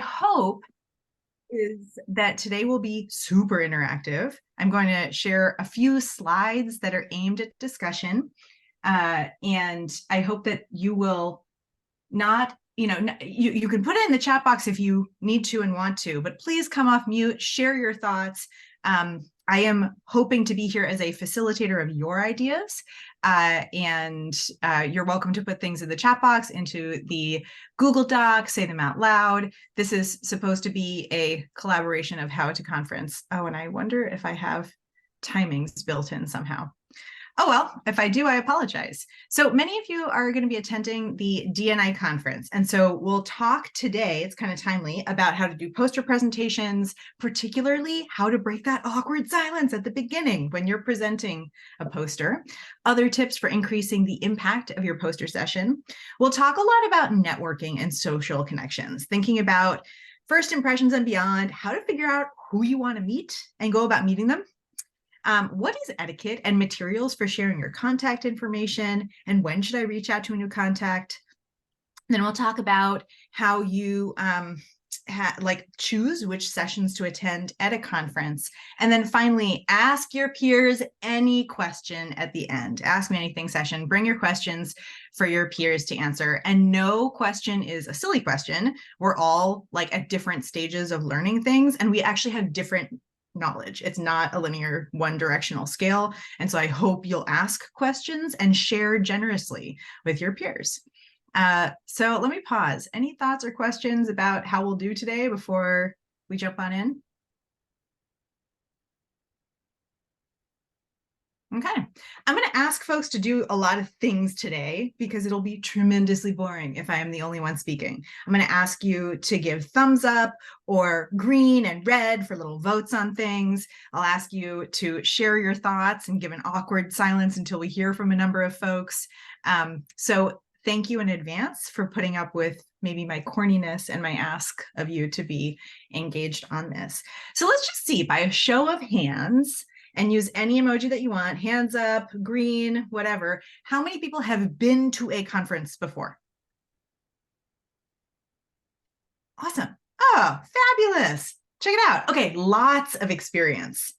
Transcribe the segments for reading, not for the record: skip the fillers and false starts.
Hope is that today will be super interactive. I'm going to share a few slides that are aimed at discussion. And I hope that you will not, you can put it in the chat box if you need to and want to, but please come off mute, share your thoughts. I am hoping to be here as a facilitator of your ideas, and you're welcome to put things in the chat box, into the Google Doc, say them out loud. This is supposed to be a collaboration of How to Conference. Oh, and I wonder if I have timings built in somehow. Oh, well, if I do, I apologize. So many of you are going to be attending the DNI conference. And so we'll talk today, it's kind of timely, about how to do poster presentations, particularly how to break that awkward silence at the beginning when you're presenting a poster, other tips for increasing the impact of your poster session. We'll talk a lot about networking and social connections, thinking about first impressions and beyond, how to figure out who you want to meet and go about meeting them. What is etiquette and materials for sharing your contact information, and when should I reach out to a new contact? Then we'll talk about how you choose which sessions to attend at a conference. And then finally, ask your peers any question at the end. Ask me anything session. Bring your questions for your peers to answer. And no question is a silly question. We're all at different stages of learning things, and we actually have different knowledge. It's not a linear one-directional scale. And so I hope you'll ask questions and share generously with your peers. So let me pause. Any thoughts or questions about how we'll do today before we jump on in? Okay, I'm going to ask folks to do a lot of things today because it'll be tremendously boring if I am the only one speaking. I'm going to ask you to give thumbs up or green and red for little votes on things. I'll ask you to share your thoughts and give an awkward silence until we hear from a number of folks. So thank you in advance for putting up with maybe my corniness and my ask of you to be engaged on this. So let's just see, by a show of hands, and use any emoji that you want, hands up, green, whatever. How many people have been to a conference before? Awesome. Oh, fabulous. Check it out. Okay, lots of experience.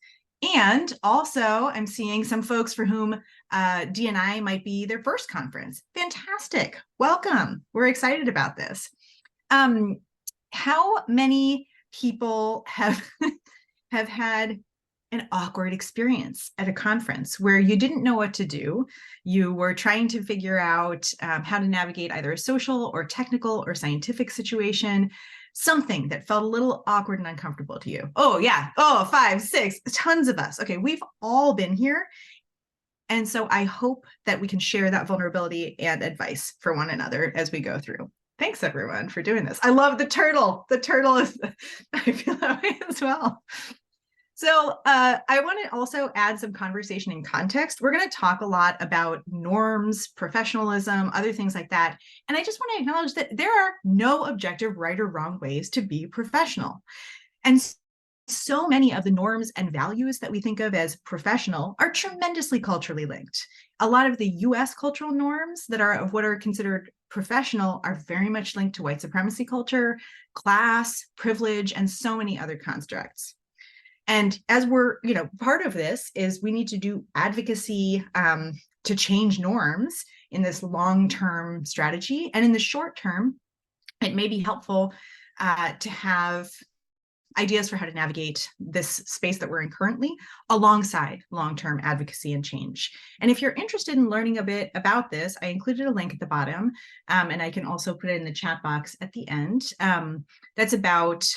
And also, I'm seeing some folks for whom DNI might be their first conference. Fantastic. Welcome. We're excited about this. How many people have had an awkward experience at a conference where you didn't know what to do? You were trying to figure out how to navigate either a social or technical or scientific situation, something that felt a little awkward and uncomfortable to you. Oh, yeah. Oh, 5, 6, tons of us. Okay, we've all been here. And so I hope that we can share that vulnerability and advice for one another as we go through. Thanks, everyone, for doing this. I love the turtle. The turtle is, I feel that way as well. So I want to also add some conversation and context. We're going to talk a lot about norms, professionalism, other things like that. And I just want to acknowledge that there are no objective right or wrong ways to be professional. And so many of the norms and values that we think of as professional are tremendously culturally linked. A lot of the US cultural norms that are of what are considered professional are very much linked to white supremacy culture, class, privilege, and so many other constructs. And as we're, part of this is we need to do advocacy to change norms in this long-term strategy. And in the short term, it may be helpful to have ideas for how to navigate this space that we're in currently alongside long-term advocacy and change. And if you're interested in learning a bit about this, I included a link at the bottom, and I can also put it in the chat box at the end. That's about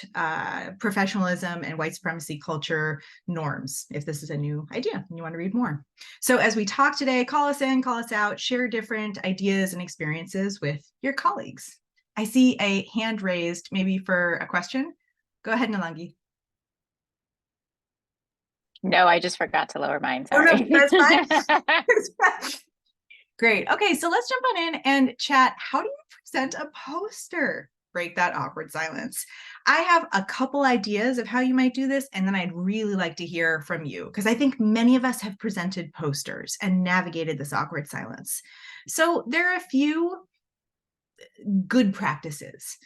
professionalism and white supremacy culture norms, if this is a new idea and you want to read more. So as we talk today, call us in, call us out, share different ideas and experiences with your colleagues. I see a hand raised, maybe for a question. Go ahead, Nalangi. No, I just forgot to lower mine. Sorry. Oh, no, that's fine. Great. Okay, so let's jump on in and chat. How do you present a poster? Break that awkward silence. I have a couple ideas of how you might do this, and then I'd really like to hear from you, because I think many of us have presented posters and navigated this awkward silence. So there are a few good practices.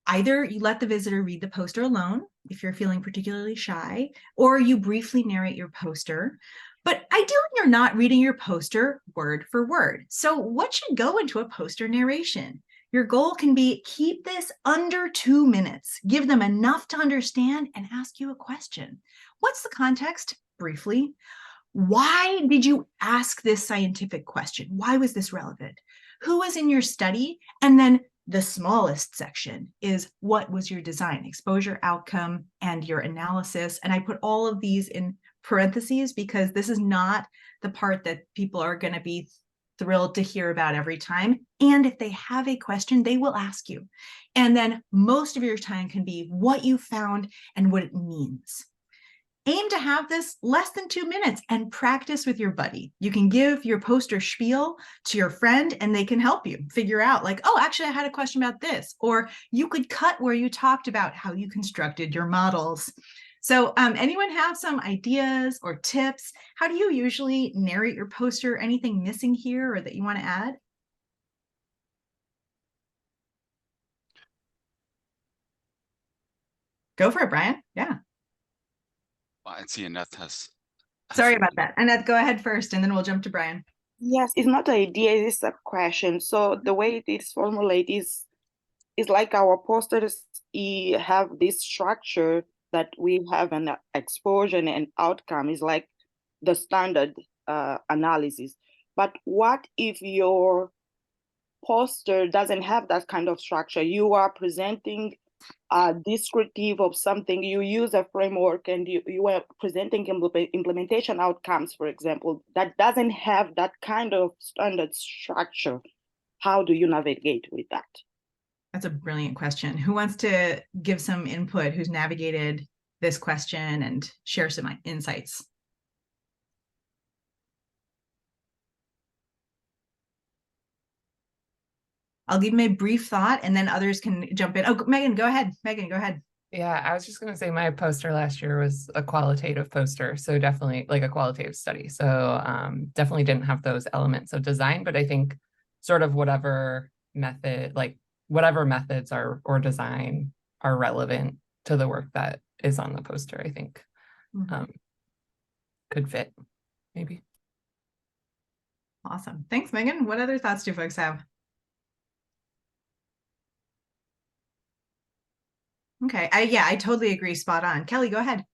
Either you let the visitor read the poster alone, if you're feeling particularly shy, or you briefly narrate your poster. But ideally, you're not reading your poster word for word. So what should go into a poster narration? Your goal can be keep this under 2 minutes, give them enough to understand, and ask you a question. What's the context? Briefly. Why did you ask this scientific question? Why was this relevant? Who was in your study? And then the smallest section is what was your design, exposure, outcome, and your analysis. And I put all of these in parentheses because this is not the part that people are going to be thrilled to hear about every time. And if they have a question, they will ask you. And then most of your time can be what you found and what it means. Aim to have this less than 2 minutes and practice with your buddy. You can give your poster spiel to your friend and they can help you figure out like, oh, actually, I had a question about this. Or you could cut where you talked about how you constructed your models. So anyone have some ideas or tips? How do you usually narrate your poster? Anything missing here or that you want to add? Go for it, Brian. Yeah. I see Annette has. Sorry about that. Annette, go ahead first, and then we'll jump to Brian. Yes, it's not an idea, it's a question. So the way it is formulated is like our posters have this structure that we have an exposure and outcome is like the standard analysis. But what if your poster doesn't have that kind of structure? You are presenting descriptive of something, you use a framework and you are presenting implementation outcomes, for example, that doesn't have that kind of standard structure. How do you navigate with that? That's a brilliant question. Who wants to give some input, who's navigated this question and share some insights? I'll give them a brief thought and then others can jump in. Oh, Megan, go ahead. Megan, go ahead. Yeah, I was just going to say my poster last year was a qualitative poster. So definitely like a qualitative study. So definitely didn't have those elements of design, but I think sort of whatever method, like whatever methods are or design are relevant to the work that is on the poster, I think could fit maybe. Awesome. Thanks, Megan. What other thoughts do folks have? Okay. I totally agree. Spot on. Kelly, go ahead.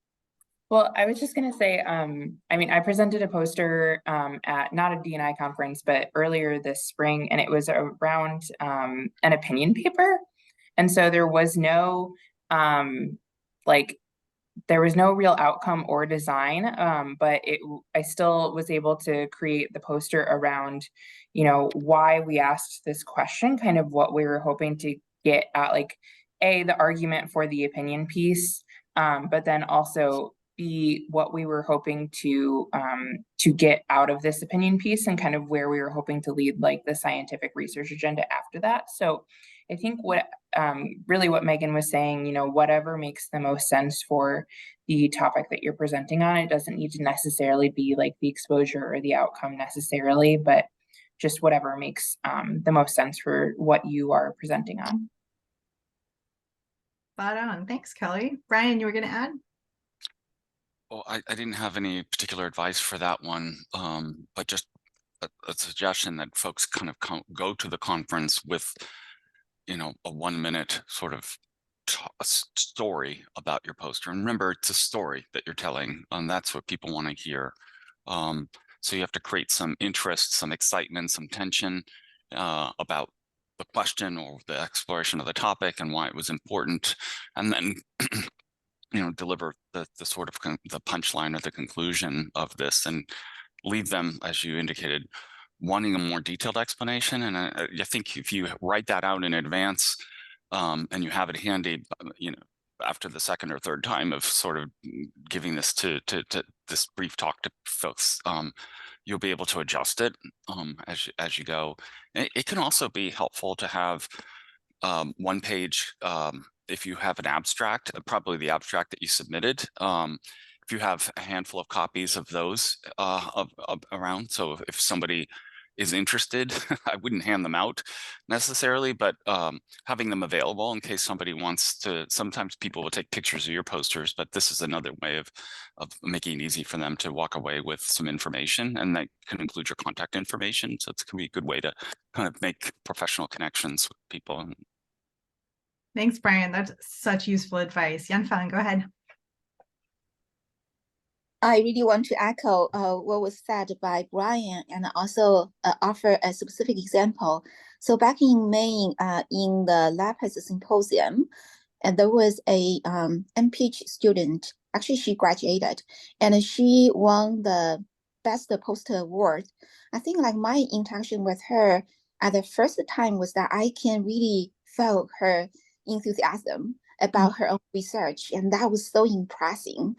Well, I was just going to say, I mean, I presented a poster at not a D&I conference, but earlier this spring, and it was around an opinion paper. And so there was no, there was no real outcome or design, but I still was able to create the poster around, you know, why we asked this question, kind of what we were hoping to get at, like, A, the argument for the opinion piece, but then also B, what we were hoping to get out of this opinion piece and kind of where we were hoping to lead like the scientific research agenda after that. So I think what really what Megan was saying, you know, whatever makes the most sense for the topic that you're presenting on, it doesn't need to necessarily be like the exposure or the outcome necessarily, but just whatever makes the most sense for what you are presenting on. Spot on. Thanks, Kelly. Brian, you were going to add? Well, I didn't have any particular advice for that one, but just a suggestion that folks kind of go to the conference with, you know, a 1 minute sort of story about your poster. And remember, it's a story that you're telling, and that's what people want to hear. So you have to create some interest, some excitement, some tension about the question or the exploration of the topic and why it was important, and then you know, deliver the sort of the punchline or the conclusion of this, and leave them, as you indicated, wanting a more detailed explanation. And I think if you write that out in advance and you have it handy, you know, after the second or third time of sort of giving this to this brief talk to folks, you'll be able to adjust it as you go. It can also be helpful to have 1 page. If you have an abstract, probably the abstract that you submitted, if you have a handful of copies of those around, so if somebody is interested, I wouldn't hand them out necessarily, but having them available in case somebody wants to. Sometimes people will take pictures of your posters, but this is another way of making it easy for them to walk away with some information, and that can include your contact information. So it's going to be a good way to kind of make professional connections with people. Thanks, Brian. That's such useful advice. Yanfang, go ahead. I really want to echo what was said by Brian and also offer a specific example. So back in May, in the LAPIS symposium, and there was a MPH student, actually she graduated, and she won the Best Poster Award. I think like my interaction with her at the first time was that I can really feel her enthusiasm about her own research, and that was so impressive.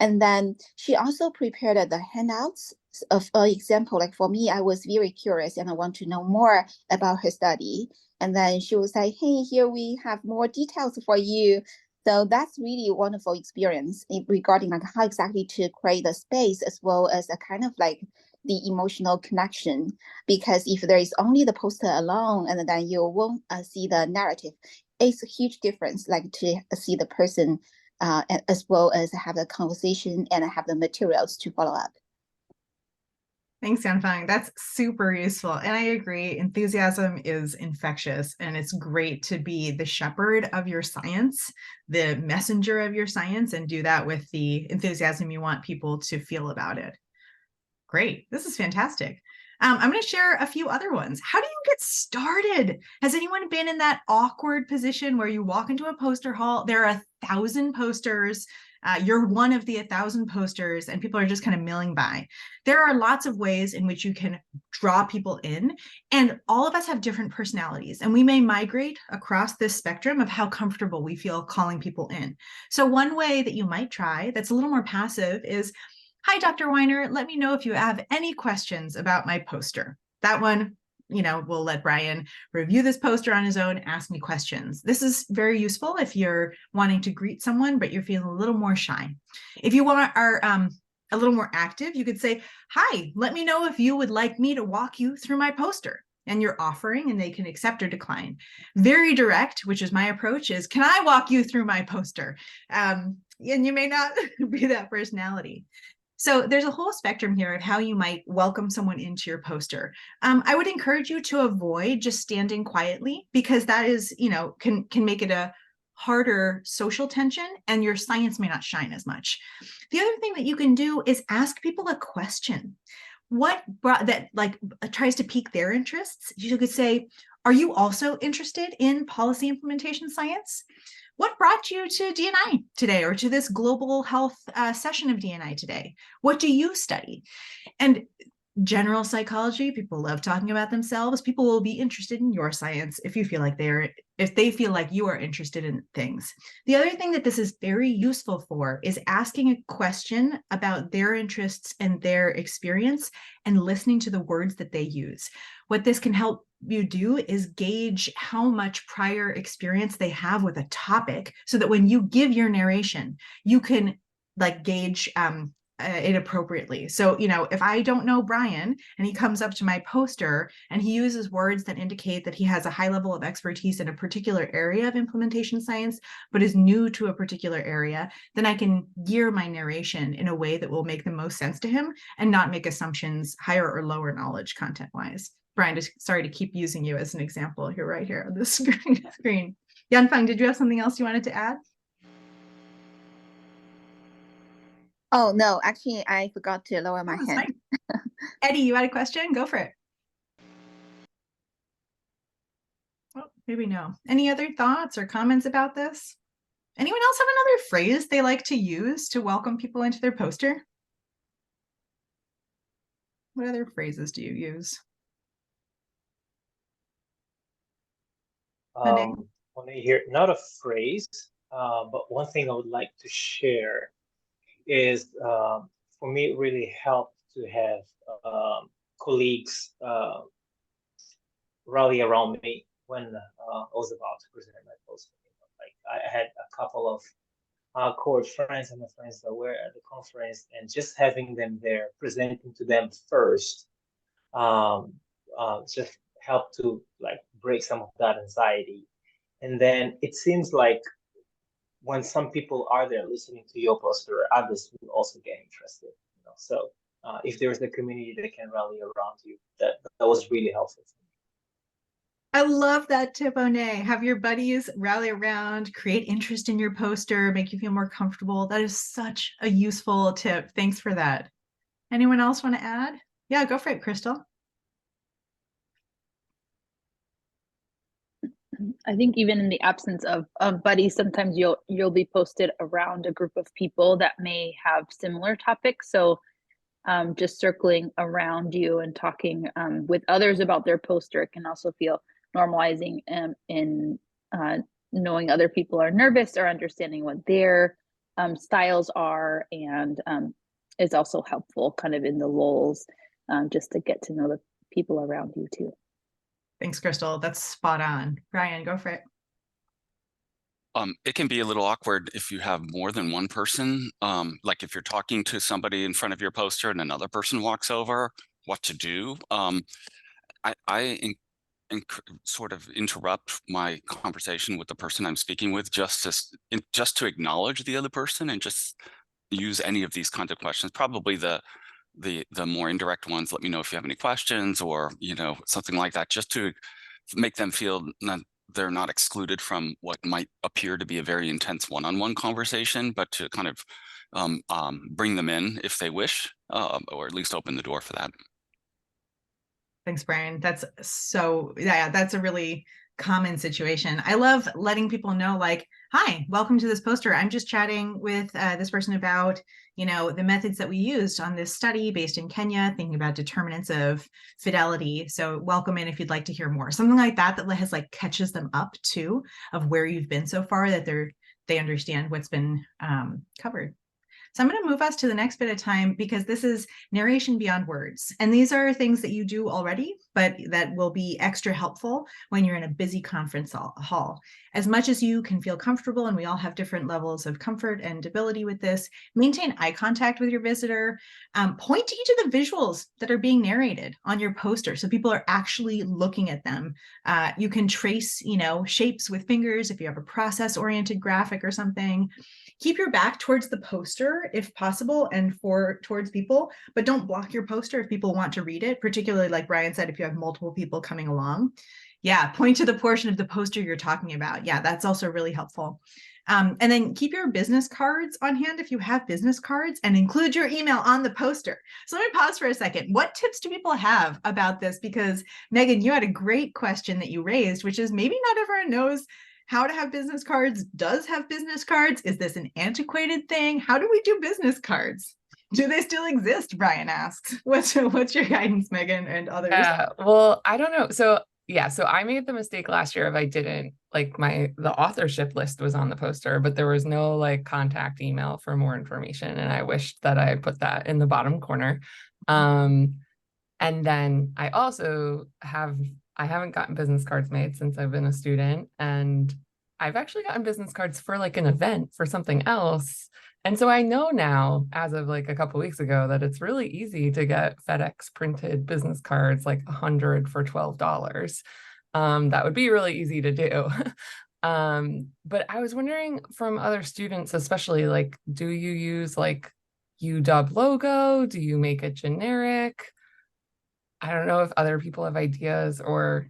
And then she also prepared the handouts of example. Like for me, I was very curious and I want to know more about her study. And then she would say, hey, here we have more details for you. So that's really a wonderful experience regarding like how exactly to create the space as well as a kind of like the emotional connection. Because if there is only the poster alone and then you won't see the narrative, it's a huge difference like to see the person as well as have a conversation and have the materials to follow up. Thanks, Yanfang. That's super useful. And I agree, enthusiasm is infectious, and it's great to be the shepherd of your science, the messenger of your science, and do that with the enthusiasm you want people to feel about it. Great. This is fantastic. I'm going to share a few other ones. How do you get started? Has anyone been in that awkward position where you walk into a poster hall, there are 1,000 posters, you're one of the 1,000 posters, and people are just kind of milling by? There are lots of ways in which you can draw people in, and all of us have different personalities, and we may migrate across this spectrum of how comfortable we feel calling people in. So one way that you might try that's a little more passive is, hi, Dr. Weiner, let me know if you have any questions about my poster. That one, we'll let Brian review this poster on his own, ask me questions. This is very useful if you're wanting to greet someone, but you're feeling a little more shy. If you are a little more active, you could say, hi, let me know if you would like me to walk you through my poster. And you're offering, and they can accept or decline. Very direct, which is my approach, is, can I walk you through my poster? And you may not be that personality. So there's a whole spectrum here of how you might welcome someone into your poster. I would encourage you to avoid just standing quietly, because that is, can make it a harder social tension, and your science may not shine as much. The other thing that you can do is ask people a question. What brought that, like, tries to pique their interests? You could say, are you also interested in policy implementation science? What brought you to D&I today, or to this global health session of D&I today? What do you study? And general psychology, people love talking about themselves. People will be interested in your science if they feel like you are interested in things. The other thing that this is very useful for is asking a question about their interests and their experience and listening to the words that they use. What this can help you do is gauge how much prior experience they have with a topic, so that when you give your narration, you can gauge it appropriately. So, if I don't know Brian and he comes up to my poster and he uses words that indicate that he has a high level of expertise in a particular area of implementation science, but is new to a particular area, then I can gear my narration in a way that will make the most sense to him and not make assumptions higher or lower knowledge content-wise. Brian, sorry to keep using you as an example here, right here on the screen. Yanfang, did you have something else you wanted to add? Oh, no, actually, I forgot to lower my hand. Eddie, you had a question? Go for it. Oh, maybe no. Any other thoughts or comments about this? Anyone else have another phrase they like to use to welcome people into their poster? What other phrases do you use? Only here, not a phrase, but one thing I would like to share is, for me, it really helped to have colleagues rally around me when I was about to present my poster. Like, I had a couple of core friends and my friends that were at the conference, and just having them there, presenting to them first, just help to like break some of that anxiety. And then it seems like when some people are there listening to your poster, others will also get interested. So if there's the community that can rally around you, that was really helpful for me. I love that tip, Onay. Have your buddies rally around, create interest in your poster, make you feel more comfortable. That is such a useful tip. Thanks for that. Anyone else want to add? Yeah, go for it, Crystal. I think even in the absence of buddies, sometimes you'll be posted around a group of people that may have similar topics. So just circling around you and talking with others about their poster can also feel normalizing in knowing other people are nervous or understanding what their styles are, and is also helpful kind of in the lulls, just to get to know the people around you too. Thanks, Crystal. That's spot on. Brian, go for it. It can be a little awkward if you have more than one person. Like if you're talking to somebody in front of your poster and another person walks over, what to do. I sort of interrupt my conversation with the person I'm speaking with just to acknowledge the other person, and just use any of these kinds of questions. Probably the more indirect ones. Let me know if you have any questions, or something like that, just to make them feel they're not excluded from what might appear to be a very intense one-on-one conversation, but to kind of bring them in if they wish, or at least open the door for that. Thanks, Brian. That's that's a really common situation. I love letting people know, like, hi, welcome to this poster. I'm just chatting with this person about, the methods that we used on this study based in Kenya, thinking about determinants of fidelity. So welcome in if you'd like to hear more. Something like that has catches them up too of where you've been so far, that they understand what's been covered. So I'm going to move us to the next bit of time, because this is narration beyond words. And these are things that you do already, but that will be extra helpful when you're in a busy conference hall. As much as you can feel comfortable, and we all have different levels of comfort and ability with this, maintain eye contact with your visitor. Point to each of the visuals that are being narrated on your poster, so people are actually looking at them. You can trace, shapes with fingers if you have a process-oriented graphic or something. Keep your back towards the poster if possible, and towards people, but don't block your poster if people want to read it, particularly like Brian said, if you have multiple people coming along. Yeah, point to the portion of the poster you're talking about. Yeah, that's also really helpful. And then keep your business cards on hand if you have business cards, and include your email on the poster. So let me pause for a second. What tips do people have about this? Because Megan, you had a great question that you raised, which is maybe not everyone knows how to have business cards, does have business cards. Is this an antiquated thing? How do we do business cards? Do they still exist? Brian asks. What's your guidance, Megan, and others? Well, I don't know. So I made the mistake last year of I didn't the authorship list was on the poster, but there was no contact email for more information. And I wished that I had put that in the bottom corner. And then I also I haven't gotten business cards made since I've been a student, and I've actually gotten business cards for an event for something else. And so I know now, as of a couple of weeks ago, that it's really easy to get FedEx printed business cards, 100 for $12. That would be really easy to do. But I was wondering from other students, especially, do you use UW logo? Do you make it generic? I don't know if other people have ideas, or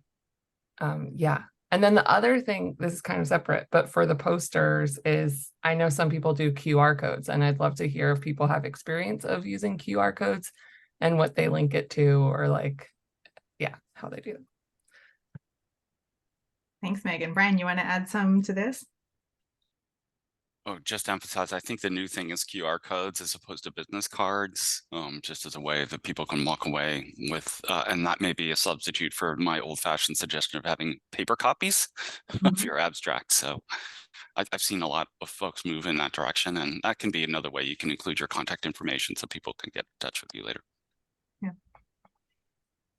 yeah. And then the other thing, this is kind of separate, but for the posters is, I know some people do QR codes, and I'd love to hear if people have experience of using QR codes and what they link it to, or how they do it. Thanks, Megan. Brian, you want to add some to this? Oh, just to emphasize, I think the new thing is QR codes as opposed to business cards, just as a way that people can walk away with, and that may be a substitute for my old-fashioned suggestion of having paper copies of your abstract. So I've seen a lot of folks move in that direction, and that can be another way you can include your contact information so people can get in touch with you later. Yeah.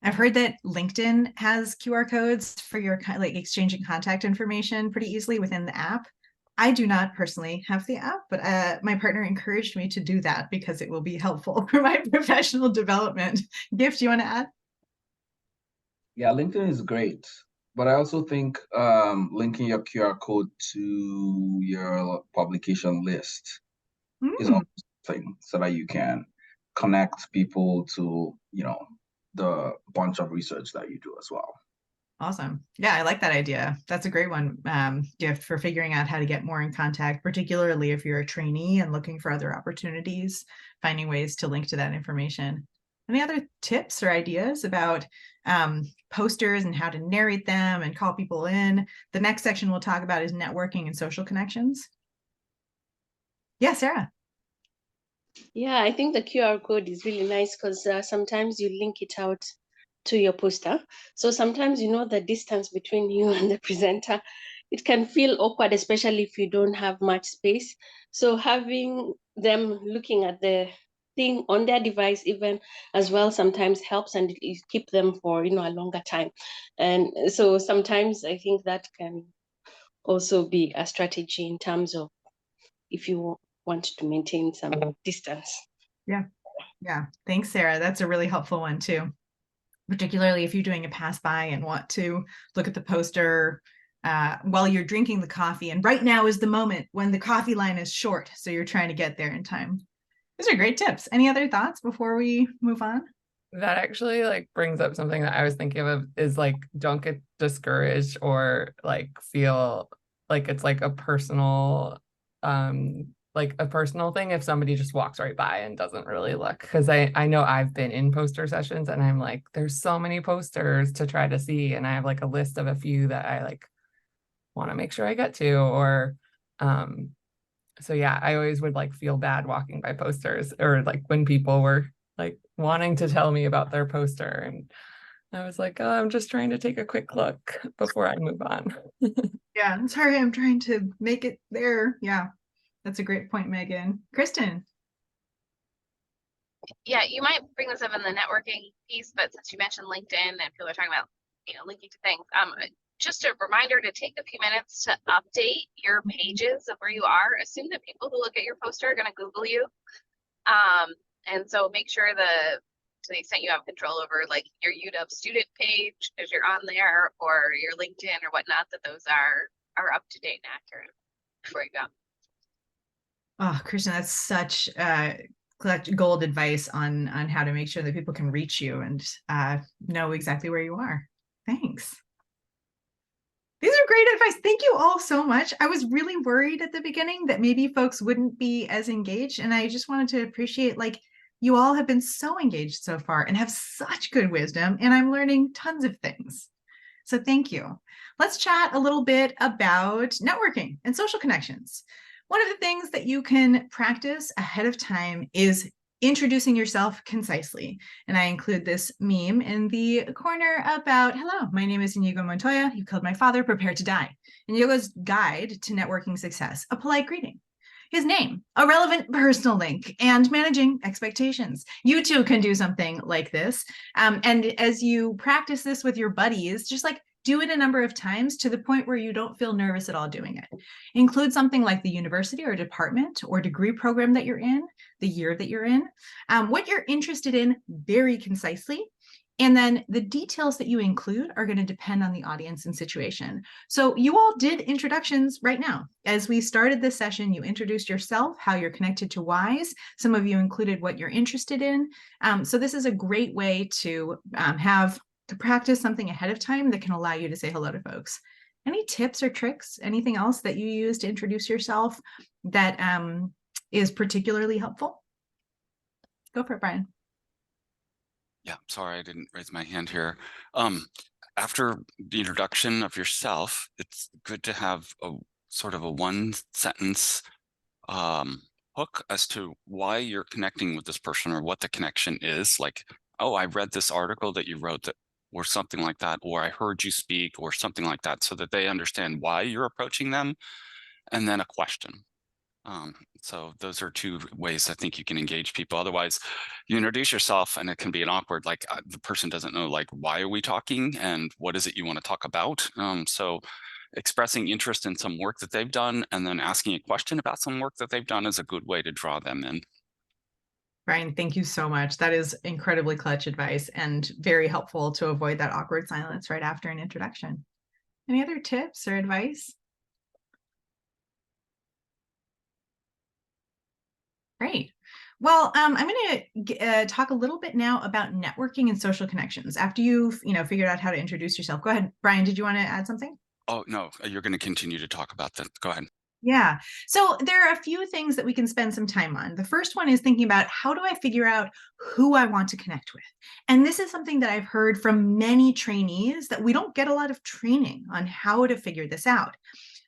I've heard that LinkedIn has QR codes for your exchanging contact information pretty easily within the app. I do not personally have the app, but my partner encouraged me to do that because it will be helpful for my professional development. Gift, do you want to add? Yeah, LinkedIn is great, but I also think linking your QR code to your publication list is Mm, also something so that you can connect people to, the bunch of research that you do as well. awesome. Yeah, I like that idea. That's a great one. Gift for figuring out how to get more in contact, particularly if you're a trainee and looking for other opportunities, finding ways to link to that information. Any other tips or ideas about posters and how to narrate them and call people in? The next section we'll talk about is networking and social connections. Yeah, Sarah. Yeah, I think the QR code is really nice because sometimes you link it out to your poster. So sometimes, the distance between you and the presenter, it can feel awkward, especially if you don't have much space. So having them looking at the thing on their device even as well sometimes helps, and it keep them for, a longer time. And so sometimes I think that can also be a strategy in terms of if you want to maintain some distance. Yeah. Yeah. Thanks, Sarah. That's a really helpful one too. Particularly if you're doing a pass by and want to look at the poster while you're drinking the coffee. And right now is the moment when the coffee line is short. So you're trying to get there in time. These are great tips. Any other thoughts before we move on? That actually like brings up something that I was thinking of is like, don't get discouraged or like feel like it's like a personal thing if somebody just walks right by and doesn't really look. Because I know I've been in poster sessions and I'm like, there's so many posters to try to see, and I have like a list of a few that I like want to make sure I get to, or so yeah, I always would like feel bad walking by posters, or like when people were like wanting to tell me about their poster, and I was like, oh, I'm just trying to take a quick look before I move on. Yeah, I'm sorry, I'm trying to make it there. Yeah, that's a great point, Megan. Kristen. Yeah, you might bring this up in the networking piece, but since you mentioned LinkedIn and people are talking about, linking to things, just a reminder to take a few minutes to update your pages of where you are. Assume that people who look at your poster are going to Google you. And so make sure to the extent you have control over like your UW student page as you're on there, or your LinkedIn or whatnot, that those are up to date and accurate before you go. Oh, Kristen, that's such gold advice on how to make sure that people can reach you and know exactly where you are. Thanks. These are great advice. Thank you all so much. I was really worried at the beginning that maybe folks wouldn't be as engaged. And I just wanted to appreciate, like, you all have been so engaged so far and have such good wisdom. And I'm learning tons of things. So thank you. Let's chat a little bit about networking and social connections. One of the things that you can practice ahead of time is introducing yourself concisely. And I include this meme in the corner about, hello, my name is Inigo Montoya. You killed my father, prepare to die. Inigo's guide to networking success, a polite greeting. His name, a relevant personal link, and managing expectations. You too can do something like this. And as you practice this with your buddies, just like do it a number of times to the point where you don't feel nervous at all doing it. Include something like the university or department or degree program that you're in, the year that you're in, what you're interested in very concisely. And then the details that you include are going to depend on the audience and situation. So you all did introductions right now. As we started this session, you introduced yourself, how you're connected to WISE. Some of you included what you're interested in. So this is a great way to practice something ahead of time that can allow you to say hello to folks. Any tips or tricks, anything else that you use to introduce yourself that is particularly helpful? Go for it, Brian. Yeah, sorry, I didn't raise my hand here. After the introduction of yourself, it's good to have a sort of a one sentence hook as to why you're connecting with this person or what the connection is. Like, oh, I read this article that you wrote, that, or something like that, or I heard you speak, or something like that, so that they understand why you're approaching them, and then a question. So those are two ways I think you can engage people. Otherwise, you introduce yourself and it can be an awkward, like the person doesn't know, like, why are we talking and what is it you want to talk about? So expressing interest in some work that they've done and then asking a question about some work that they've done is a good way to draw them in. Brian, thank you so much. That is incredibly clutch advice and very helpful to avoid that awkward silence right after an introduction. Any other tips or advice? Great. Well, I'm going to talk a little bit now about networking and social connections. After you've, figured out how to introduce yourself, go ahead. Brian, did you want to add something? Oh, no, you're going to continue to talk about that. Go ahead. Yeah. So there are a few things that we can spend some time on. The first one is thinking about how do I figure out who I want to connect with? And this is something that I've heard from many trainees that we don't get a lot of training on how to figure this out.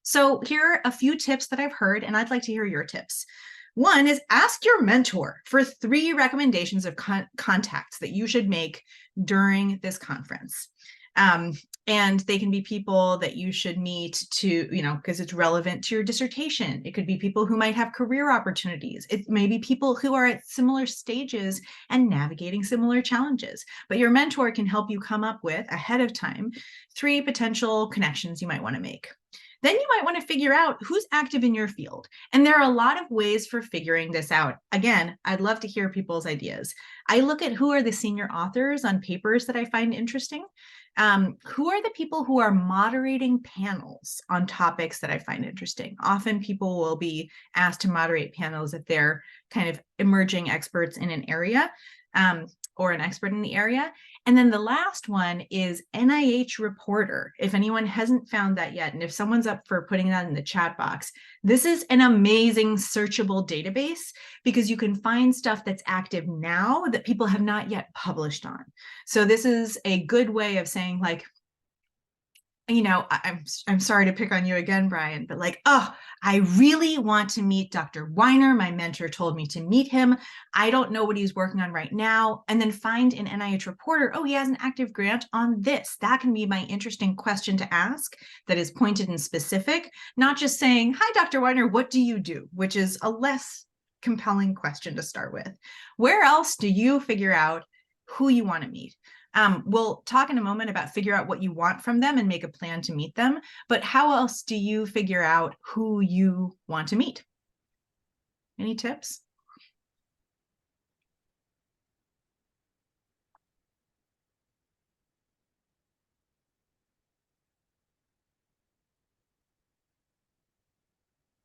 So here are a few tips that I've heard, and I'd like to hear your tips. One is ask your mentor for 3 recommendations of contacts that you should make during this conference. And they can be people that you should meet to, because it's relevant to your dissertation. It could be people who might have career opportunities. It may be people who are at similar stages and navigating similar challenges. But your mentor can help you come up with, ahead of time, 3 potential connections you might want to make. Then you might want to figure out who's active in your field. And there are a lot of ways for figuring this out. Again, I'd love to hear people's ideas. I look at who are the senior authors on papers that I find interesting. Who are the people who are moderating panels on topics that I find interesting? Often people will be asked to moderate panels if they're kind of emerging experts in an area, or an expert in the area. And then the last one is NIH Reporter. If anyone hasn't found that yet, and if someone's up for putting that in the chat box, this is an amazing searchable database because you can find stuff that's active now that people have not yet published on. So this is a good way of saying, like, I'm sorry to pick on you again, Brian, but like, oh, I really want to meet Dr. Wagner. My mentor told me to meet him. I don't know what he's working on right now. And then find an NIH Reporter. Oh, he has an active grant on this. That can be my interesting question to ask that is pointed and specific, not just saying, hi, Dr. Wagner, what do you do? Which is a less compelling question to start with. Where else do you figure out who you want to meet? We'll talk in a moment about figure out what you want from them and make a plan to meet them. But how else do you figure out who you want to meet? Any tips?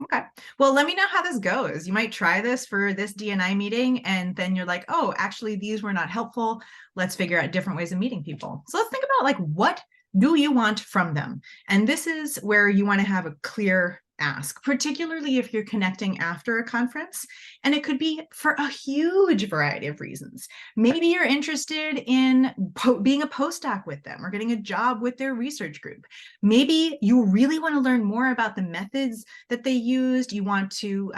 Okay, well, let me know how this goes. You might try this for this D&I meeting, and then you're like, oh, actually, these were not helpful. Let's figure out different ways of meeting people. So let's think about, like, what do you want from them? And this is where you want to have a clear ask, particularly if you're connecting after a conference. And it could be for a huge variety of reasons. Maybe you're interested in being a postdoc with them or getting a job with their research group. Maybe you really want to learn more about the methods that they used. You want to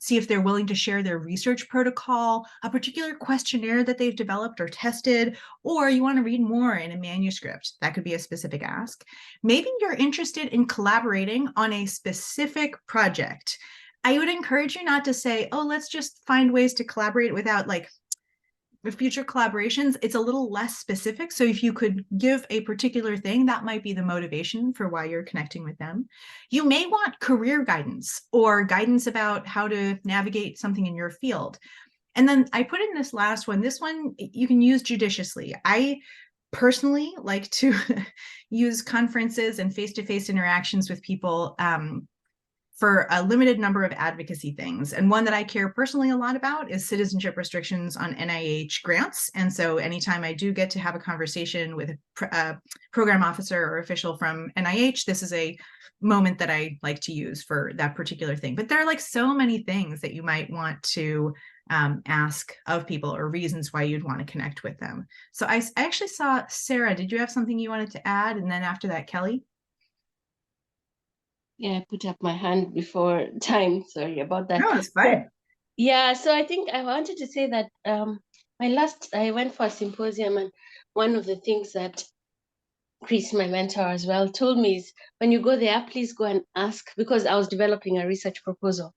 see if they're willing to share their research protocol, a particular questionnaire that they've developed or tested, or you want to read more in a manuscript. That could be a specific ask. Maybe you're interested in collaborating on a specific project. I would encourage you not to say, oh, let's just find ways to collaborate without, like, future collaborations. It's a little less specific. So if you could give a particular thing, that might be the motivation for why you're connecting with them. You may want career guidance or guidance about how to navigate something in your field. And then I put in this last one. This one you can use judiciously. I personally like to use conferences and face-to-face interactions with people for a limited number of advocacy things. And one that I care personally a lot about is citizenship restrictions on NIH grants. And so anytime I do get to have a conversation with a program officer or official from NIH, this is a moment that I like to use for that particular thing. But there are, like, so many things that you might want to ask of people or reasons why you'd want to connect with them. So I actually saw, Sarah, did you have something you wanted to add? And then after that, Kelly? Yeah, I put up my hand before time. Sorry about that. No, it's fine. Yeah, so I think I wanted to say that I went for a symposium, and one of the things that Chris, my mentor as well, told me is when you go there, please go and ask, because I was developing a research proposal.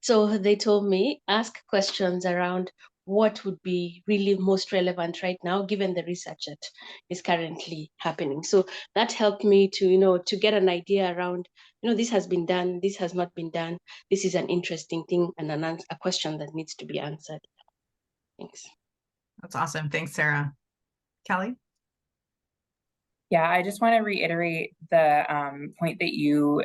So they told me, ask questions around what would be really most relevant right now, given the research that is currently happening. So that helped me to, to get an idea around, this has been done, this has not been done, this is an interesting thing, and a question that needs to be answered. Thanks. That's awesome. Thanks, Sarah. Kelly? Yeah, I just want to reiterate the point that you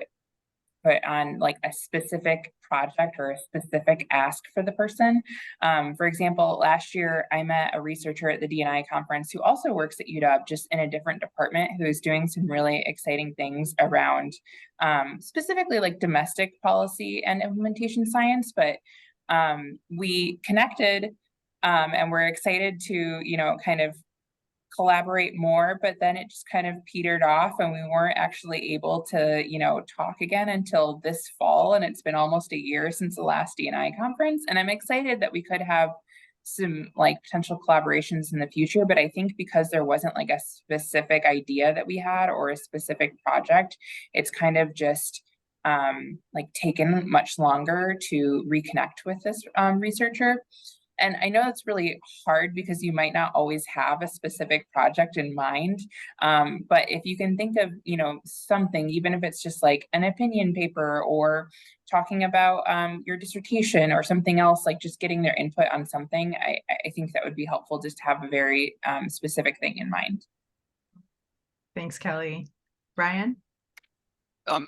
put on like a specific project or a specific ask for the person. For example, last year I met a researcher at the D&I conference who also works at UW, just in a different department, who is doing some really exciting things around specifically like domestic policy and implementation science. But we connected and we're excited to, you know, kind of collaborate more, but then it just kind of petered off and we weren't actually able to, you know, talk again until this fall. And it's been almost a year since the last D&I conference. And I'm excited that we could have some like potential collaborations in the future. But I think because there wasn't like a specific idea that we had or a specific project, it's kind of just like taken much longer to reconnect with this researcher. And I know it's really hard because you might not always have a specific project in mind. But if you can think of, you know, something, even if it's just like an opinion paper or talking about your dissertation or something else, like just getting their input on something, I think that would be helpful, just to have a very specific thing in mind. Thanks, Kelly. Brian?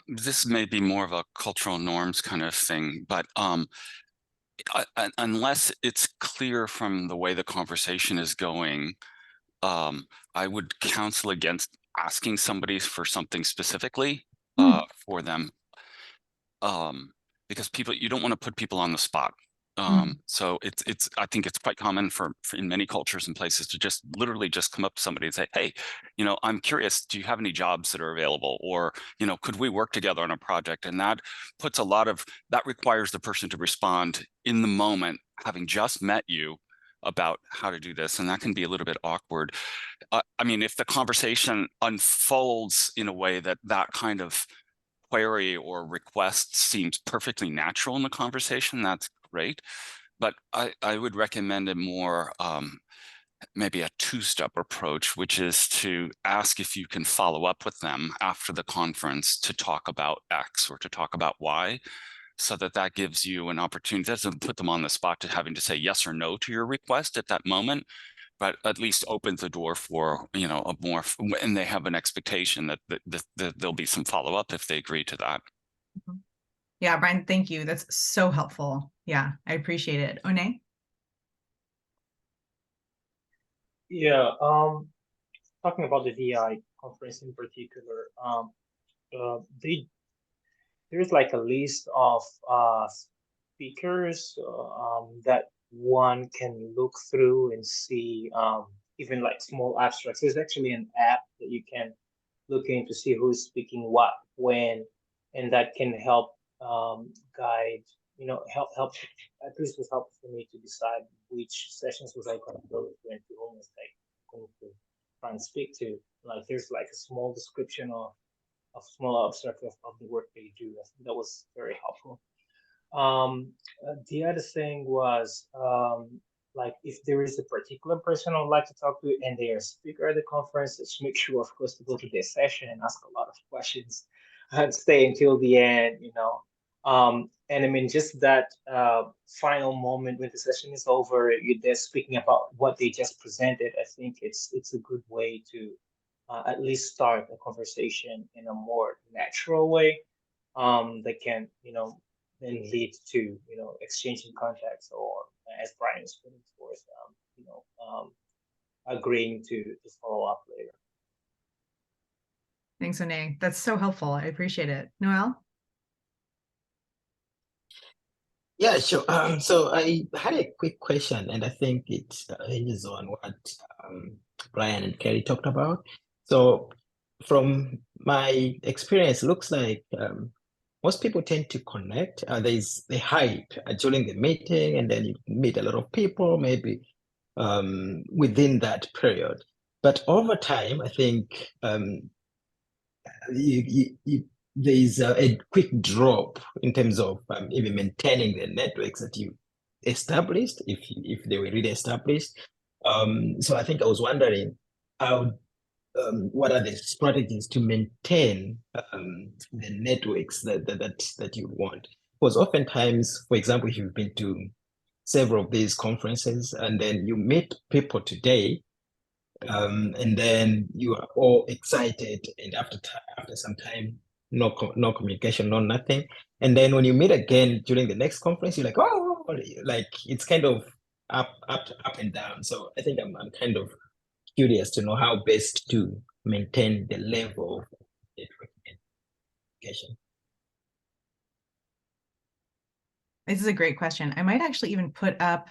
This may be more of a cultural norms kind of thing, but unless it's clear from the way the conversation is going, I would counsel against asking somebody for something specifically for them, because you don't want to put people on the spot. So I think it's quite common for in many cultures and places to just literally just come up to somebody and say, hey, you know, I'm curious, do you have any jobs that are available? Or, you know, could we work together on a project? And that puts that requires the person to respond in the moment, having just met you, about how to do this. And that can be a little bit awkward. I mean, if the conversation unfolds in a way that kind of query or request seems perfectly natural in the conversation, that's great. But I would recommend a more maybe a two-step approach, which is to ask if you can follow up with them after the conference to talk about X or to talk about Y, so that gives you an opportunity. That doesn't put them on the spot to having to say yes or no to your request at that moment, but at least opens the door for, you know, a more, and they have an expectation that there'll be some follow-up if they agree to that. Yeah, Brian, thank you. That's so helpful. Yeah, I appreciate it. One? Yeah, talking about the DI conference in particular, there's like a list of speakers that one can look through and see, even like small abstracts. There's actually an app that you can look in to see who's speaking what, when, and that can help guide, you know, help at least was helpful for me to decide which sessions was I going to go to and whom was I going to try and speak to. Like there's like a small description of small abstract of the work they do. I think that was very helpful. The other thing was like if there is a particular person I would like to talk to and they are a speaker at the conference, let's make sure, of course, to go to their session and ask a lot of questions and stay until the end, you know. And I mean, just that final moment when the session is over, you're there speaking about what they just presented. I think it's a good way to at least start a conversation in a more natural way that can, you know, then lead to, you know, exchanging contacts or, as Brian was putting forth, you know, agreeing to follow up later. Thanks, One. That's so helpful. I appreciate it. Noel? Yeah, sure. So I had a quick question, and I think it hinges on what Brian and Kelly talked about. So from my experience, it looks like most people tend to connect. There's the hype during the meeting, and then you meet a lot of people, maybe within that period. But over time, I think there's a quick drop in terms of even maintaining the networks that you established, if they were really established. So I think I was wondering how what are the strategies to maintain the networks that you want? Because oftentimes, for example, if you've been to several of these conferences, and then you meet people today, and then you are all excited, and after some time, no communication, no nothing. And then when you meet again during the next conference, you're like, oh, like it's kind of up and down. So I think I'm kind of curious to know how best to maintain the level of networking communication. This is a great question. I might actually even put up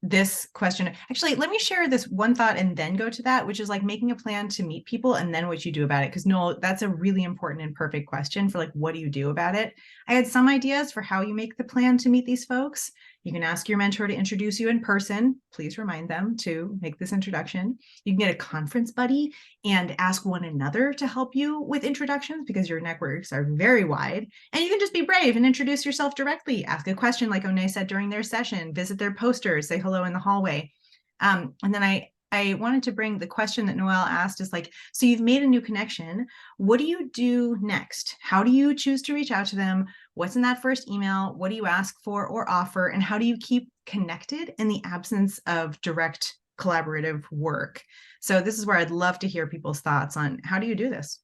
this question. Actually, let me share this one thought and then go to that, which is like making a plan to meet people and then what you do about it. Because Noel, that's a really important and perfect question for like, what do you do about it? I had some ideas for how you make the plan to meet these folks. You can ask your mentor to introduce you in person. Please remind them to make this introduction. You can get a conference buddy and ask one another to help you with introductions because your networks are very wide. And you can just be brave and introduce yourself directly. Ask a question like One said during their session, visit their posters, say hello in the hallway. And then I wanted to bring the question that Noel asked is like, so you've made a new connection. What do you do next? How do you choose to reach out to them? What's in that first email? What do you ask for or offer? And how do you keep connected in the absence of direct collaborative work? So this is where I'd love to hear people's thoughts on how do you do this?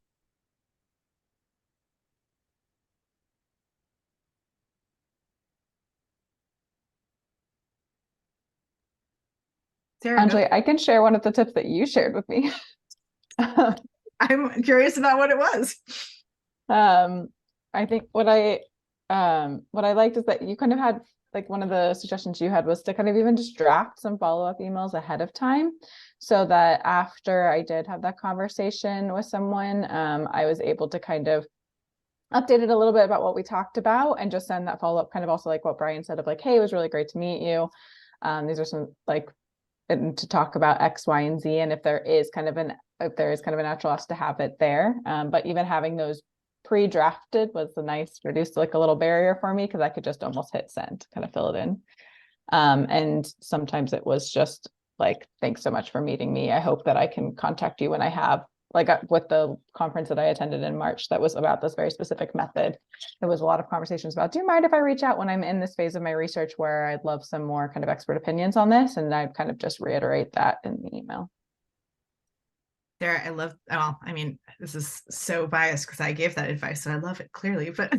Sarah, Anjuli, I can share one of the tips that you shared with me. I'm curious about what it was. I think what I liked is that you kind of had, like, one of the suggestions you had was to kind of even just draft some follow-up emails ahead of time, so that after I did have that conversation with someone, I was able to kind of update it a little bit about what we talked about and just send that follow-up, kind of also like what Brian said of like, hey, it was really great to meet you. These are some like, and to talk about X, Y, and Z, and if there is kind of a natural us to have it there. But even having those pre-drafted was reduced like a little barrier for me because I could just almost hit send, kind of fill it in. And sometimes it was just like, thanks so much for meeting me. I hope that I can contact you when I have, like with the conference that I attended in March that was about this very specific method. There was a lot of conversations about, do you mind if I reach out when I'm in this phase of my research where I'd love some more kind of expert opinions on this? And I'd kind of just reiterate that in the email. Sarah, I love, well, I mean, this is so biased because I gave that advice, so I love it clearly, but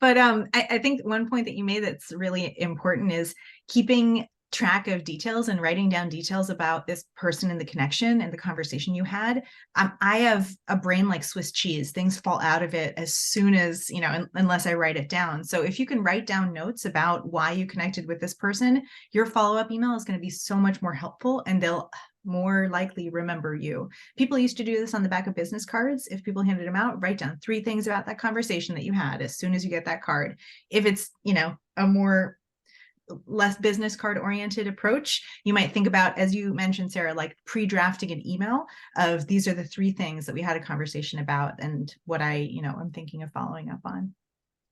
but I think one point that you made that's really important is keeping track of details and writing down details about this person and the connection and the conversation you had. I have a brain like Swiss cheese. Things fall out of it as soon as, unless I write it down. So if you can write down notes about why you connected with this person, your follow-up email is going to be so much more helpful and they'll more likely remember you. People used to do this on the back of business cards. If people handed them out, write down 3 things about that conversation that you had as soon as you get that card. If it's, a more less business card oriented approach, you might think about, as you mentioned, Sarah, like pre-drafting an email of these are the 3 things that we had a conversation about and what I'm thinking of following up on.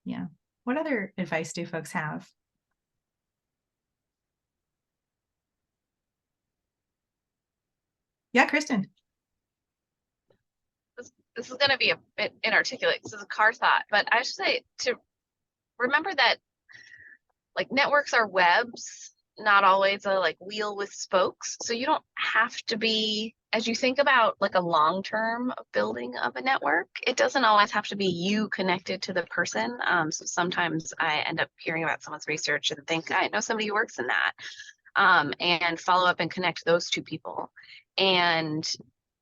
Yeah. What other advice do folks have? Yeah, Kristen. This is going to be a bit inarticulate. This is a car thought, but I should say to remember that like networks are webs, not always a like wheel with spokes. So you don't have to be, as you think about like a long-term building of a network, it doesn't always have to be you connected to the person. So sometimes I end up hearing about someone's research and think, I know somebody who works in that, and follow up and connect those 2 people. And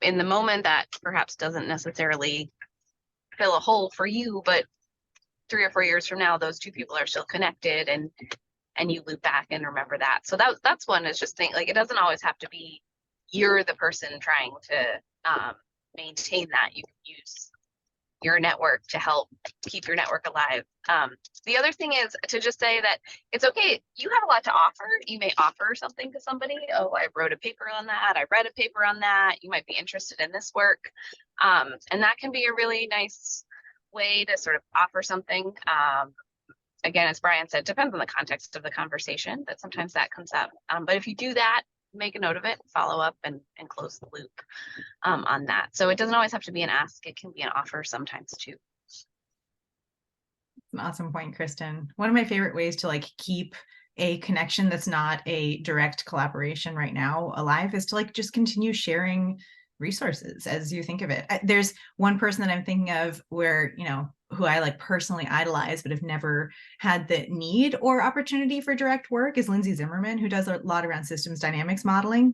in the moment that perhaps doesn't necessarily fill a hole for you, but 3 or 4 years from now, those 2 people are still connected and you loop back and remember that. So that's one, is just think like, it doesn't always have to be you're the person trying to maintain that. You can use your network to help keep your network alive. The other thing is to just say that it's okay. You have a lot to offer. You may offer something to somebody. Oh, I wrote a paper on that. I read a paper on that. You might be interested in this work. And that can be a really nice way to sort of offer something. Again, as Brian said, depends on the context of the conversation, but sometimes that comes up. But if you do that, make a note of it, follow up and close the loop on that. So it doesn't always have to be an ask. It can be an offer sometimes too. An awesome point, Kristen. One of my favorite ways to like keep a connection that's not a direct collaboration right now alive is to like just continue sharing resources as you think of it. There's one person that I'm thinking of where, you know, who I like personally idolize, but have never had the need or opportunity for direct work is Lindsay Zimmerman, who does a lot around systems dynamics modeling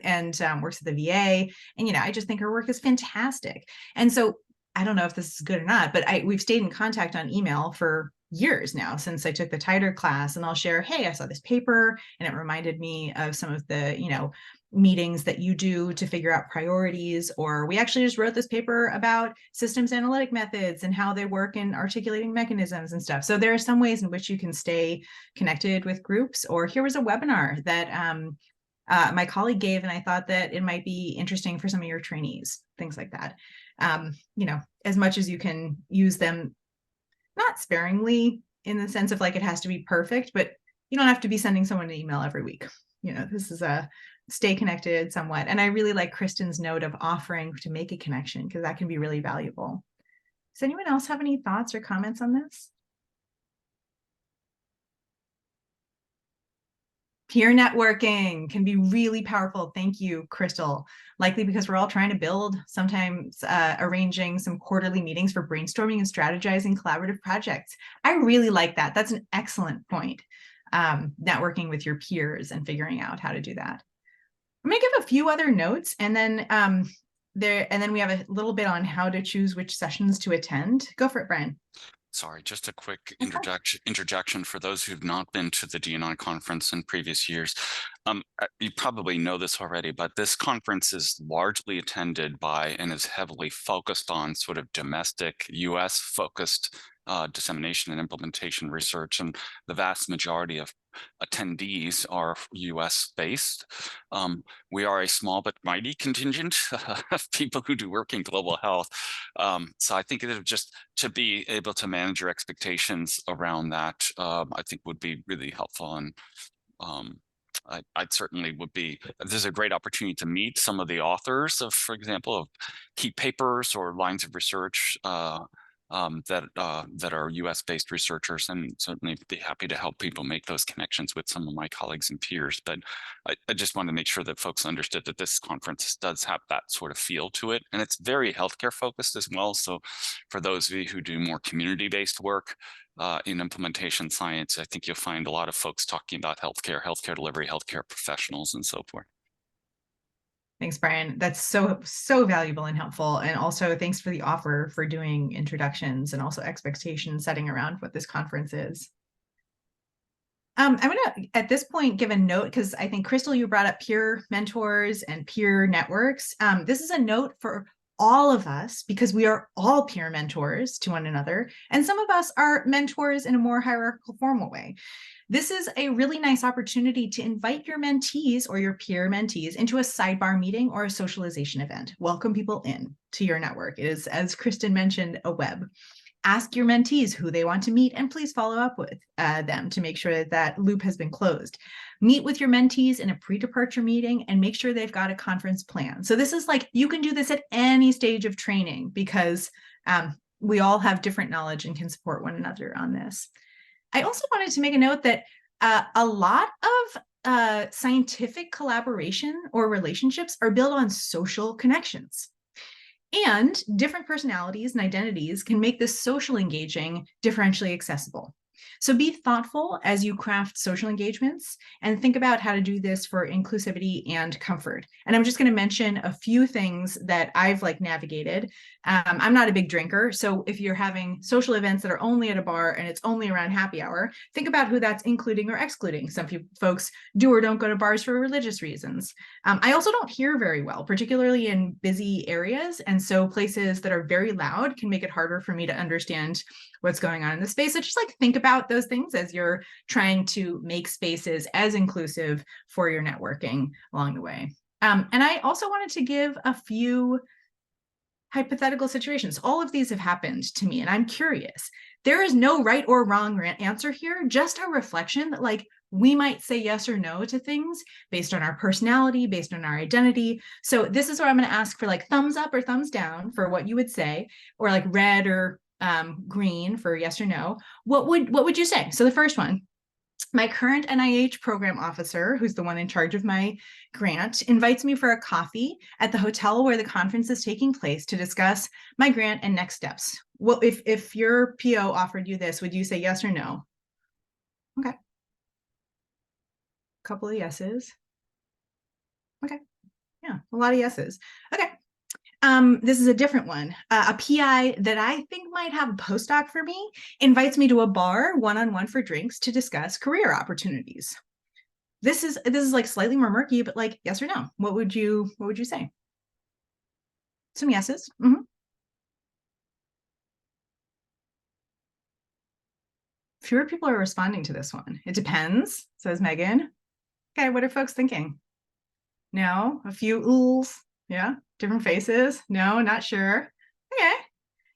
and works at the VA. And, you know, I just think her work is fantastic. And so I don't know if this is good or not, but we've stayed in contact on email for years now since I took the tighter class, and I'll share, hey, I saw this paper and it reminded me of some of the, you know, meetings that you do to figure out priorities, or we actually just wrote this paper about systems analytic methods and how they work in articulating mechanisms and stuff. So there are some ways in which you can stay connected with groups. Or here was a webinar that my colleague gave, and I thought that it might be interesting for some of your trainees, things like that. You know, as much as you can use them, not sparingly in the sense of like it has to be perfect, but you don't have to be sending someone an email every week. You know, this is a stay connected somewhat. And I really like Kristen's note of offering to make a connection, because that can be really valuable. Does anyone else have any thoughts or comments on this? Peer networking can be really powerful. Thank you, Crystal. Likely because we're all trying to build, sometimes arranging some quarterly meetings for brainstorming and strategizing collaborative projects. I really like that. That's an excellent point. Networking with your peers and figuring out how to do that. I'm going to give a few other notes, and then we have a little bit on how to choose which sessions to attend. Go for it, Brian. Sorry, just a quick interjection for those who've not been to the D&I conference in previous years. You probably know this already, but this conference is largely attended by and is heavily focused on sort of domestic US focused dissemination and implementation research, and the vast majority of attendees are US based. We are a small but mighty contingent of people who do work in global health. So I think it just to be able to manage your expectations around that, I think would be really helpful. And I certainly would be, there's a great opportunity to meet some of the authors of, for example, of key papers or lines of research that are US-based researchers, and certainly be happy to help people make those connections with some of my colleagues and peers. But I just want to make sure that folks understood that this conference does have that sort of feel to it, and it's very healthcare focused as well. So for those of you who do more community-based work in implementation science, I think you'll find a lot of folks talking about healthcare delivery, healthcare professionals, and so forth. Thanks, Brian. That's so valuable and helpful. And also thanks for the offer for doing introductions and also expectation setting around what this conference is. I'm going to, at this point, give a note, because I think, Crystal, you brought up peer mentors and peer networks. This is a note for all of us, because we are all peer mentors to one another. And some of us are mentors in a more hierarchical, formal way. This is a really nice opportunity to invite your mentees or your peer mentees into a sidebar meeting or a socialization event. Welcome people in to your network. It is, as Kristen mentioned, a web. Ask your mentees who they want to meet, and please follow up with them to make sure that that loop has been closed. Meet with your mentees in a pre-departure meeting and make sure they've got a conference plan. So this is like, you can do this at any stage of training, because we all have different knowledge and can support one another on this. I also wanted to make a note that a lot of scientific collaboration or relationships are built on social connections. And different personalities and identities can make this social engaging differentially accessible. So be thoughtful as you craft social engagements, and think about how to do this for inclusivity and comfort. And I'm just going to mention a few things that I've navigated. I'm not a big drinker, so if you're having social events that are only at a bar and it's only around happy hour, think about who that's including or excluding. Some folks do or don't go to bars for religious reasons. I also don't hear very well, particularly in busy areas, and so places that are very loud can make it harder for me to understand what's going on in the space. So just think about those things as you're trying to make spaces as inclusive for your networking along the way. And I also wanted to give a few hypothetical situations. All of these have happened to me, and I'm curious. There is no right or wrong answer here, just a reflection that we might say yes or no to things based on our personality, based on our identity. So this is where I'm going to ask for thumbs up or thumbs down for what you would say, or red or green for yes or no. What would you say? So the first one, My current NIH program officer, who's the one in charge of my grant, invites me for a coffee at the hotel where the conference is taking place to discuss my grant and next steps. Well, if your PO offered you this, would you say yes or no? Okay. Couple of yeses. Okay. Yeah, a lot of yeses. Okay. This is a different one. A PI that I think might have a postdoc for me invites me to a bar one-on-one for drinks to discuss career opportunities. This is like slightly more murky, but like yes or no. What would you say? Some yeses. Fewer people are responding to this one. It depends, says Megan. Okay, what are folks thinking? No, a few oohs. Yeah, different faces. No, not sure. Okay.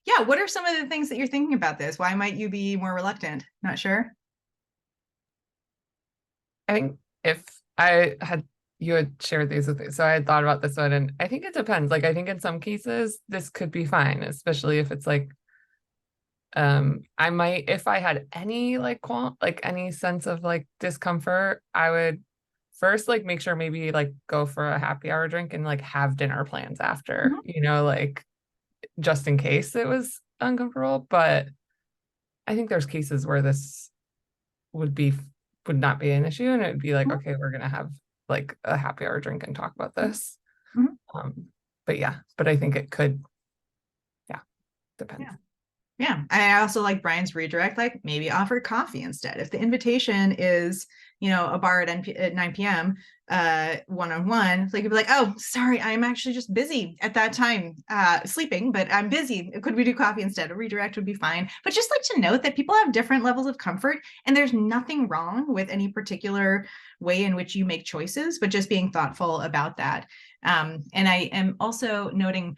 Yeah, what are some of the things that you're thinking about this? Why might you be more reluctant? Not sure. I think if you had shared these with me, so I had thought about this one, and I think it depends. Like, I think in some cases this could be fine, especially if it's like, I might, if I had any like any sense of like discomfort, I would first like make sure maybe like go for a happy hour drink and like have dinner plans after, like just in case it was uncomfortable. But I think there's cases where this would not be an issue, and it would be like, okay, we're gonna have like a happy hour drink and talk about this. But I think it could, depends. Yeah, I also like Brian's redirect, like maybe offer coffee instead. If the invitation is, a bar at 9 p.m. One-on-one, like you'd be like, oh, sorry, I'm actually just busy at that time, sleeping, but I'm busy. Could we do coffee instead? A redirect would be fine. But just like to note that people have different levels of comfort, and there's nothing wrong with any particular way in which you make choices, but just being thoughtful about that. And I am also noting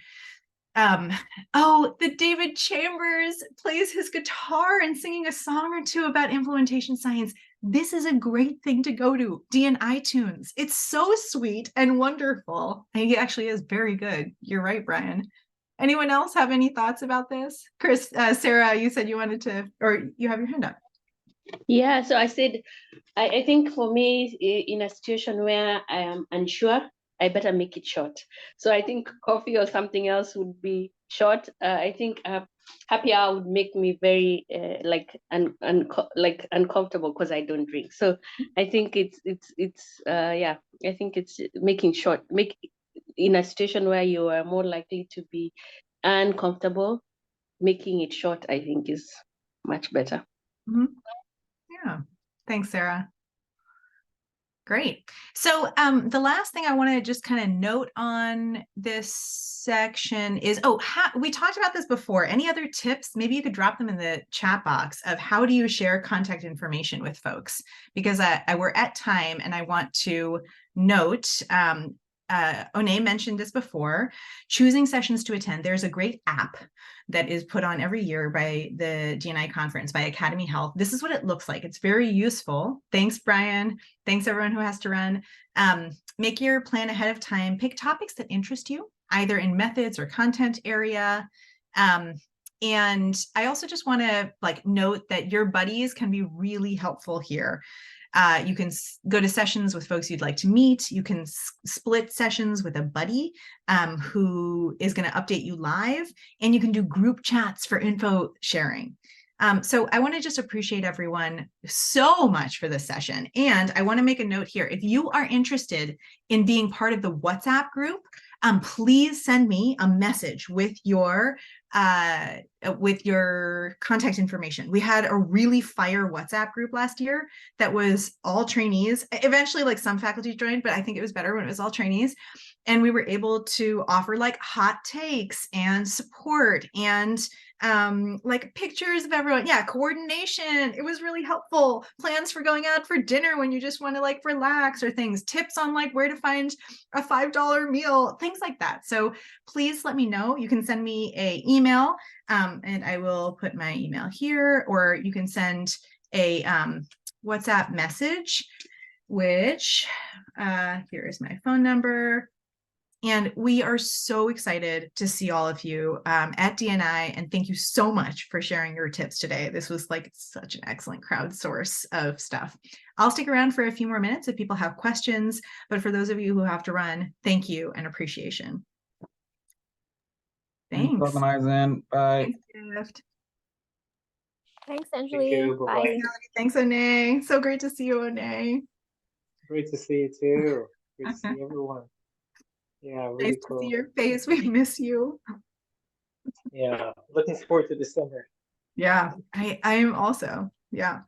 that David Chambers plays his guitar and singing a song or two about implementation science. This is a great thing to go to. DN iTunes. It's so sweet and wonderful. And he actually is very good. You're right, Brian. Anyone else have any thoughts about this? Chris, Sarah, you said you wanted to, or you have your hand up. Yeah, so I said, I think for me, in a situation where I am unsure, I better make it short. So I think coffee or something else would be short. I think happy hour would make me very uncomfortable because I don't drink. So I think it's I think it's making short. Make in a situation where you are more likely to be uncomfortable, making it short, I think is much better. Yeah, thanks, Sarah. Great. So the last thing I want to just kind of note on this section is, we talked about this before. Any other tips? Maybe you could drop them in the chat box of how do you share contact information with folks? Because we're at time and I want to note, Oné mentioned this before, choosing sessions to attend. There's a great app that is put on every year by the DNI conference by Academy Health. This is what it looks like. It's very useful. Thanks, Brian. Thanks everyone who has to run. Make your plan ahead of time. Pick topics that interest you, either in methods or content area. And I also just want to note that your buddies can be really helpful here. You can go to sessions with folks you'd like to meet. You can split sessions with a buddy who is going to update you live, and you can do group chats for info sharing. So I want to just appreciate everyone so much for this session. And I want to make a note here. If you are interested in being part of the WhatsApp group, please send me a message with your contact information. We had a really fire WhatsApp group last year that was all trainees. Eventually, some faculty joined, but I think it was better when it was all trainees. And we were able to offer hot takes and support and pictures of everyone. Yeah, coordination. It was really helpful. Plans for going out for dinner when you just want to relax, or things. Tips on where to find a $5 meal, things like that. So please let me know. You can send me an email, and I will put my email here, or you can send a WhatsApp message, which here is my phone number. And we are so excited to see all of you at DNI. And thank you so much for sharing your tips today. This was like such an excellent crowdsource of stuff. I'll stick around for a few more minutes if people have questions. But for those of you who have to run, thank you and appreciation. Thanks for Thanks. organizing. Bye. Thanks, Gift. Thanks, Thank Anjuli. you. Bye. Bye-bye. Thanks, One. So great to see you, One. Great to see you too. Great to see everyone. Yeah, really Nice to cool. see your face. We miss you. Yeah, looking forward to December. Yeah, I am also. Yeah.